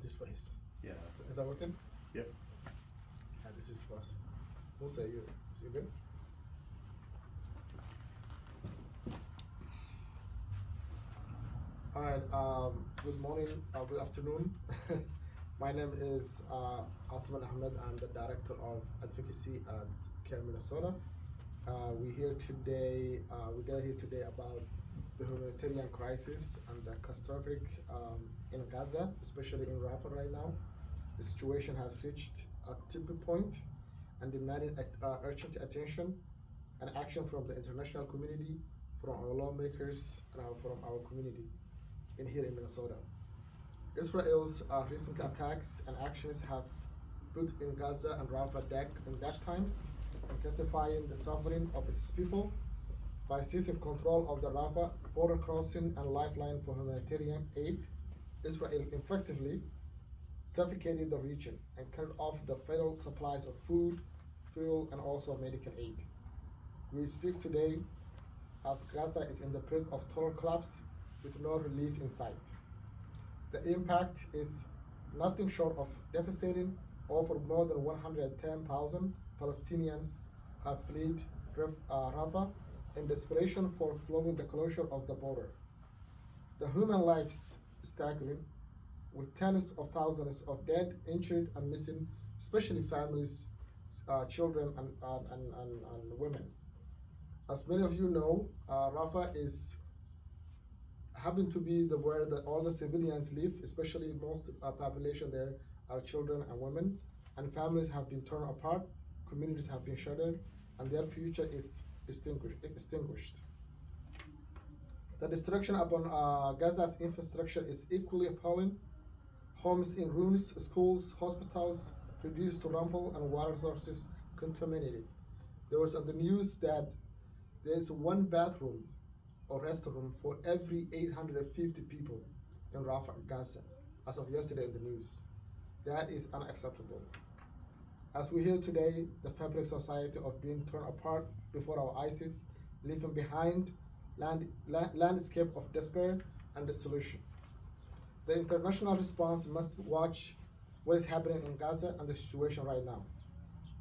this place. Yeah. Is that working? Yep. Yeah, this is for us. Musa, you good? All right. Good morning. Good afternoon. My name is Osman Ahmed. I'm the director of advocacy at CARE Minnesota. We got here today about the humanitarian crisis and the catastrophic in Gaza, especially in Rafah right now. The situation has reached a tipping point and demanding urgent attention and action from the international community, from our lawmakers, and from our community here in Minnesota. Israel's recent attacks and actions have put in Gaza and Rafah in dark times, intensifying the suffering of its people. By seizing control of the Rafah border crossing and lifeline for humanitarian aid, Israel effectively suffocated the region and cut off the vital supplies of food, fuel, and also medical aid. We speak today as Gaza is in the brink of total collapse with no relief in sight. The impact is nothing short of devastating. Over more than 110,000 Palestinians have fled Rafah in desperation for following the closure of the border. The human lives staggering, with tens of thousands of dead, injured, and missing, especially families, children, and women. As many of you know, Rafah happen to be where all the civilians live, especially most population there are children and women, and families have been torn apart, communities have been shattered, and their future is extinguished. The destruction upon Gaza's infrastructure is equally appalling. Homes in ruins, schools, hospitals reduced to rubble, and water sources contaminated. There was on the news that there's one bathroom or restroom for every 850 people in Rafah, Gaza, as of yesterday in the news. That is unacceptable. As we hear today, the fabric society of being torn apart before our eyes, leaving behind landscape of despair and dissolution. The international response must watch what is happening in Gaza and the situation right now.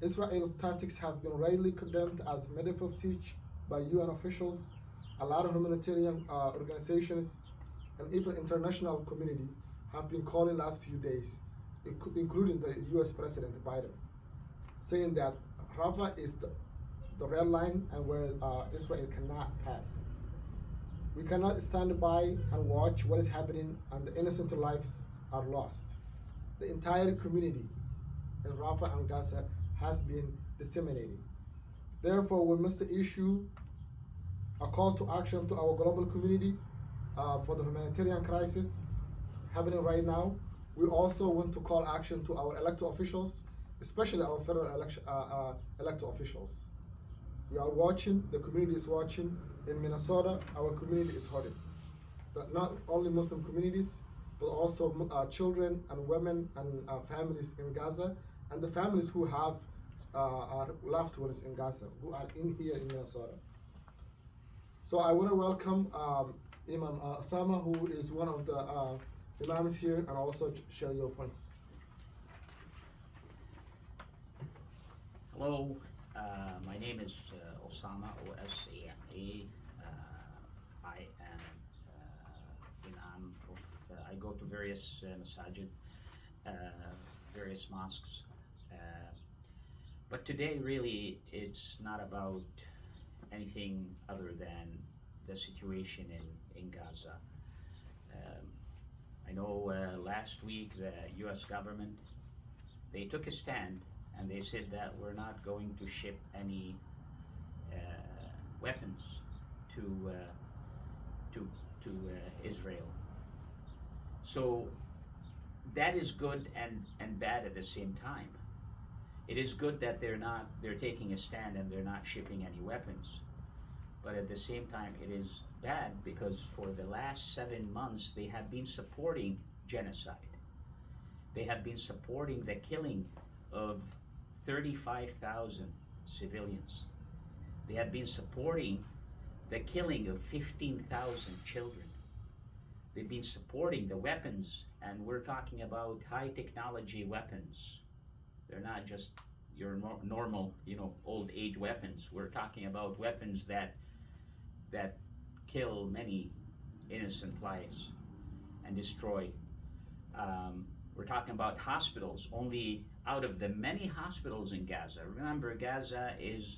Israel's tactics have been widely condemned as medieval siege by UN officials. A lot of humanitarian organizations and even international community have been calling last few days, including the US President Biden, saying that Rafah is the red line and where Israel cannot pass. We cannot stand by and watch what is happening and the innocent lives are lost. The entire community in Rafah and Gaza has been disseminated. Therefore, we must issue a call to action to our global community for the humanitarian crisis happening right now. We also want to call action to our elected officials, especially our federal elected officials. We are watching, the community is watching. In Minnesota, our community is hurting. But not only Muslim communities, but also children and women and families in Gaza, and the families who have loved ones in Gaza, who are in here in Minnesota. So I want to welcome Imam Osama, who is one of the imams here, and also share your points. Hello, my name is Osama, O-S-A-M-A. I am imam of, I go to various masajid, various mosques. But today really it's not about anything other than the situation in Gaza. I know last week the US government, they took a stand and they said that we're not going to ship any weapons to Israel. So that is good and bad at the same time. It is good that they're taking a stand and they're not shipping any weapons. But at the same time, it is bad because for the last 7 months, they have been supporting genocide. They have been supporting the killing of 35,000 civilians. They have been supporting the killing of 15,000 children. They've been supporting the weapons and we're talking about high technology weapons. They're not just your normal, old age weapons. We're talking about weapons that kill many innocent lives and destroy. We're talking about hospitals. Only out of the many hospitals in Gaza. Remember, Gaza is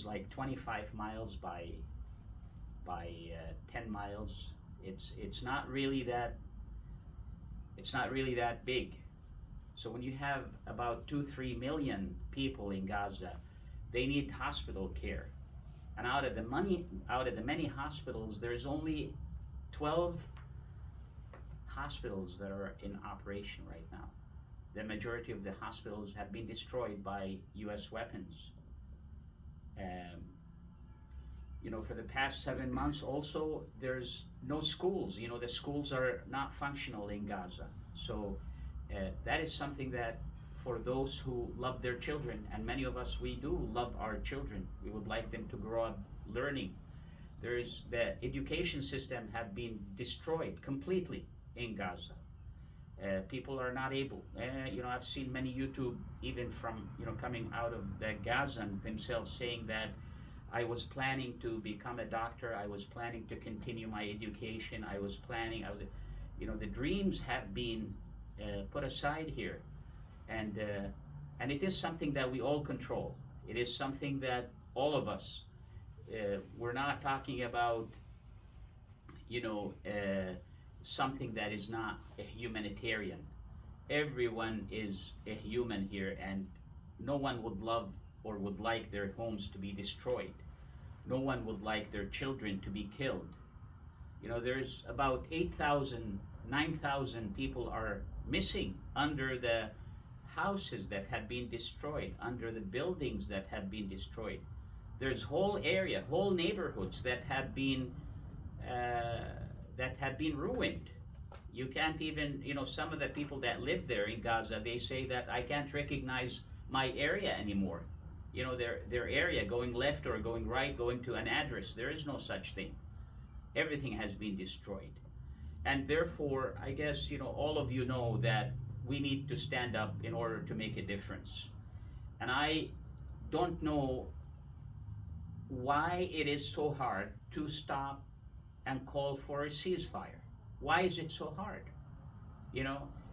like 25 miles by 10 miles. It's not really that big. So when you have about 2-3 million people in Gaza, they need hospital care. And out of the many hospitals, there's only 12 hospitals that are in operation right now. The majority of the hospitals have been destroyed by U.S. weapons. For the past 7 months also, there's no schools. The schools are not functional in Gaza. So that is something that for those who love their children, and many of us, we do love our children. We would like them to grow up learning. The education system have been destroyed completely in Gaza. People are not able. I've seen many YouTube, even from coming out of the Gazan themselves, saying that I was planning to become a doctor. I was planning to continue my education. The dreams have been put aside here, and it is something that we all control. It is something that all of us. We're not talking about something that is not a humanitarian. Everyone is a human here, and no one would love or would like their homes to be destroyed. No one would like their children to be killed. There's about 8,000, 9,000 people are missing under the houses that have been destroyed, under the buildings that have been destroyed. There's whole neighborhoods that have been ruined. You can't even, some of the people that live there in Gaza, they say that I can't recognize my area anymore. Their area, going left or going right, going to an address. There is no such thing. Everything has been destroyed. And therefore, I guess, all of you know that we need to stand up in order to make a difference. And I don't know why it is so hard to stop and call for a ceasefire. Why is it so hard?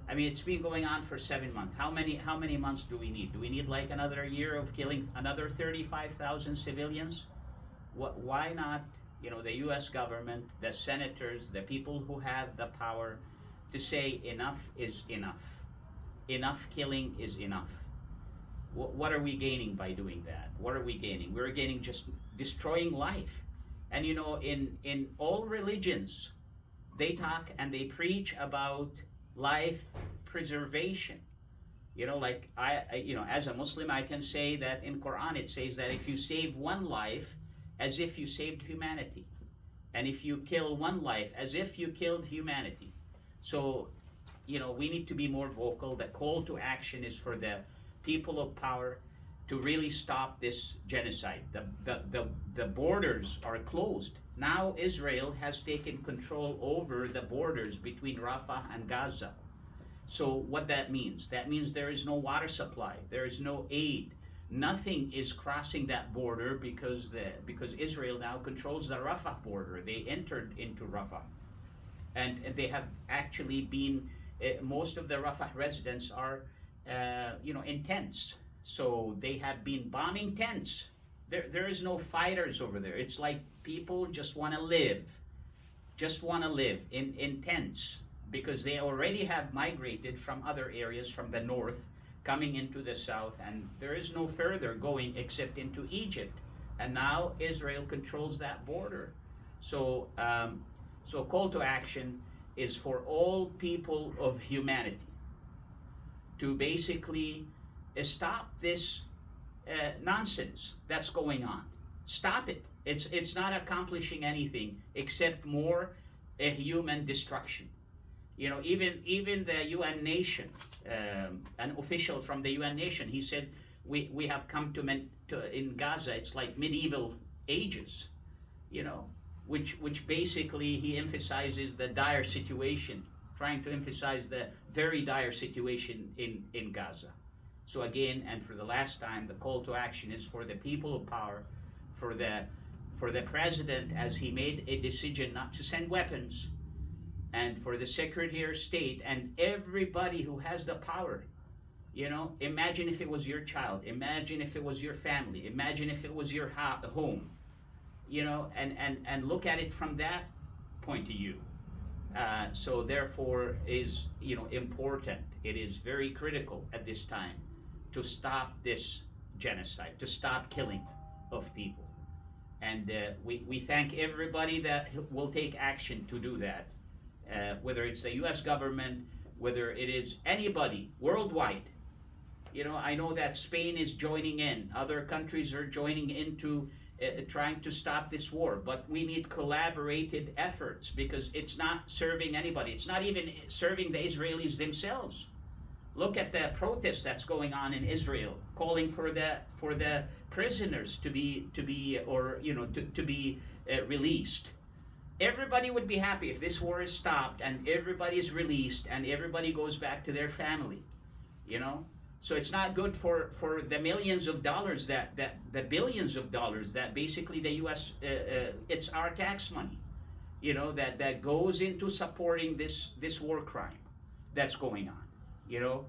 It's been going on for 7 months. How many months do we need? Do we need like another year of killing another 35,000 civilians? Why not, the U.S. government, the senators, the people who have the power to say enough is enough. Enough killing is enough. What are we gaining by doing that? What are we gaining? We're gaining just destroying life. And in all religions, they talk and they preach about life preservation. As a Muslim, I can say that in Quran it says that if you save one life, as if you saved humanity. And if you kill one life, as if you killed humanity. So, we need to be more vocal. The call to action is for the people of power to really stop this genocide. The borders are closed. Now Israel has taken control over the borders between Rafah and Gaza. So what that means there is no water supply, there is no aid. Nothing is crossing that border because Israel now controls the Rafah border. They entered into Rafah. And they have actually been, most of the Rafah residents are, in tents. So they have been bombing tents. There is no fighters over there. It's like people just want to live in tents, because they already have migrated from other areas from the north, coming into the south, and there is no further going except into Egypt. And now Israel controls that border. So, call to action is for all people of humanity to basically stop this nonsense that's going on. Stop it. It's not accomplishing anything except more human destruction. Even the UN nation, an official from the UN nation, he said, we have come to in Gaza, it's like medieval ages. which basically he emphasizes the dire situation, trying to emphasize the very dire situation in Gaza. So again, and for the last time, the call to action is for the people of power, for the president, as he made a decision not to send weapons, and for the Secretary of State and everybody who has the power. You know, imagine if it was your child, imagine if it was your family, imagine if it was your home, you know, and look at it from that point of view. So therefore is, you know, important. It is very critical at this time to stop this genocide, to stop killing of people. And we thank everybody that will take action to do that, whether it's the U.S. government, whether it is anybody worldwide. You know, I know that Spain is joining in, other countries are joining into trying to stop this war, but we need collaborated efforts, because it's not serving anybody. It's not even serving the Israelis themselves. Look at the protest that's going on in Israel, calling for the prisoners to be released. Everybody would be happy if this war is stopped and everybody is released and everybody goes back to their family, you know. So it's not good for the millions of dollars the billions of dollars that basically the U.S. It's our tax money, you know, that goes into supporting this war crime that's going on. You know,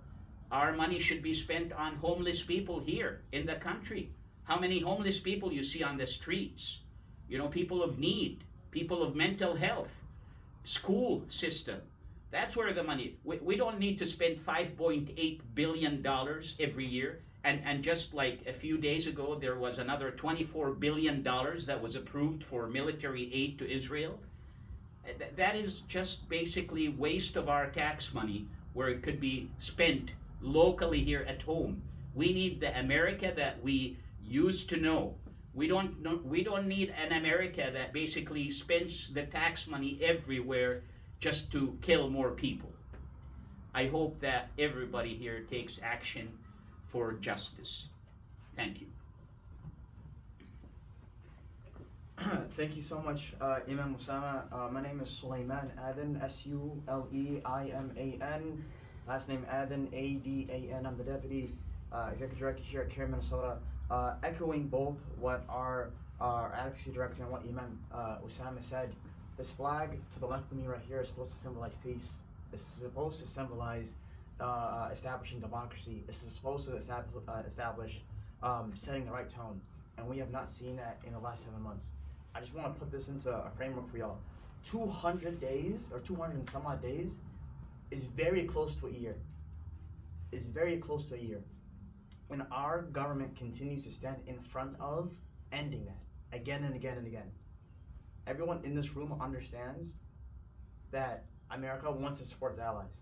our money should be spent on homeless people here in the country. How many homeless people you see on the streets? You know, people of need, people of mental health, school system. That's where the money, we don't need to spend $5.8 billion every year. And just like a few days ago, there was another $24 billion that was approved for military aid to Israel. That is just basically waste of our tax money, where it could be spent locally here at home. We need the America that we used to know. We don't need an America that basically spends the tax money everywhere just to kill more people. I hope that everybody here takes action for justice. Thank you. Thank you so much, Imam Usama. My name is Suleiman Adan, Suleiman. Last name Adan, Adan. I'm the Deputy Executive Director here at CARE Minnesota. Echoing both what our Advocacy Director and what Imam Usama said, this flag to the left of me right here is supposed to symbolize peace. It's supposed to symbolize establishing democracy. It's supposed to establish setting the right tone. And we have not seen that in the last 7 months. I just want to put this into a framework for y'all. 200 days, or 200 and some odd days, is very close to a year. Is very close to a year. When our government continues to stand in front of ending that, again and again and again. Everyone in this room understands that America wants to support its allies.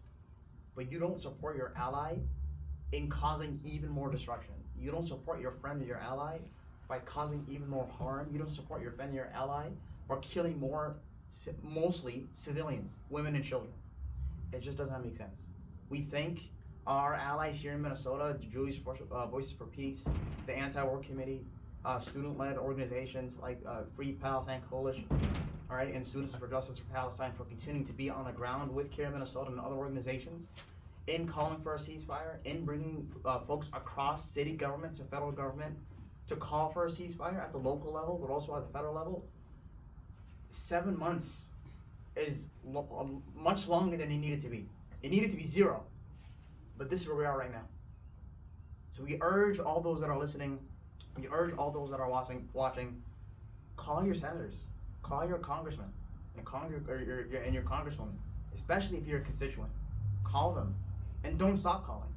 But you don't support your ally in causing even more destruction. You don't support your friend or your ally by causing even more harm. You don't support your friend or your ally by killing more, mostly civilians, women and children. It just doesn't make sense. We thank our allies here in Minnesota, the Jewish Voices for Peace, the Anti-War Committee, student-led organizations like Free Palestine Coalition, all right, and Students for Justice for Palestine, for continuing to be on the ground with CARE Minnesota and other organizations in calling for a ceasefire, in bringing folks across city government to federal government to call for a ceasefire at the local level, but also at the federal level. 7 months is much longer than it needed to be. It needed to be 0, but this is where we are right now. So we urge all those that are listening, we urge all those that are watching, call your senators, call your congressman, and your congresswoman, especially if you're a constituent. Call them, and don't stop calling.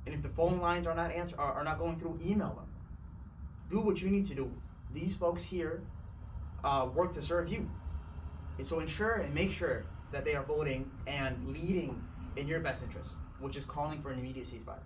And if the phone lines are not going through, email them. Do what you need to do. These folks here work to serve you. And so ensure and make sure that they are voting and leading in your best interest, which is calling for an immediate ceasefire.